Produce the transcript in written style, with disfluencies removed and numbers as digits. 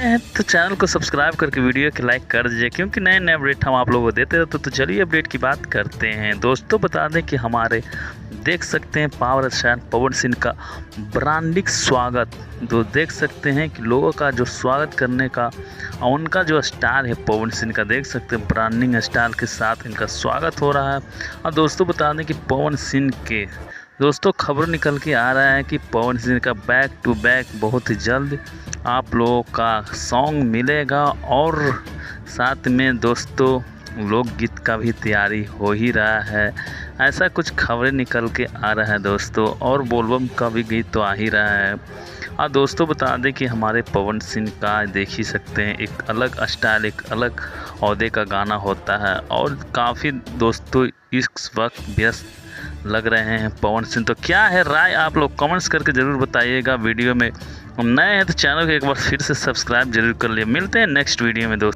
हैं तो चैनल को सब्सक्राइब करके वीडियो को लाइक कर दीजिए, क्योंकि नए नए अपडेट हम आप लोगों को देते रहते। तो चलिए अपडेट की बात करते हैं दोस्तों। बता दें कि हमारे देख सकते हैं पावर स्टार पवन सिंह का ब्रांडिंग स्वागत। तो देख सकते हैं कि लोगों का जो स्वागत करने का उनका जो स्टार है पवन सिंह का, देख सकते हैं ब्रांडिंग स्टार के साथ इनका स्वागत हो रहा है। और दोस्तों बता दें कि पवन सिंह के दोस्तों खबर निकल के आ रहा है कि पवन सिंह का बैक टू बैक बहुत ही जल्द आप लोगों का सॉन्ग मिलेगा, और साथ में दोस्तों लोकगीत का भी तैयारी हो ही रहा है। ऐसा कुछ खबरें निकल के आ रहा है दोस्तों, और बोलबम का भी गीत तो आ ही रहा है। और दोस्तों बता दें कि हमारे पवन सिंह का देख ही सकते हैं एक अलग स्टाइल, एक अलग औहदे का गाना होता है, और काफ़ी दोस्तों इस वक्त व्यस्त लग रहे हैं पवन सिंह। तो क्या है राय, आप लोग कमेंट्स करके ज़रूर बताइएगा। वीडियो में नए हैं तो चैनल को एक बार फिर से सब्सक्राइब जरूर कर लिए। मिलते हैं नेक्स्ट वीडियो में दोस्तों।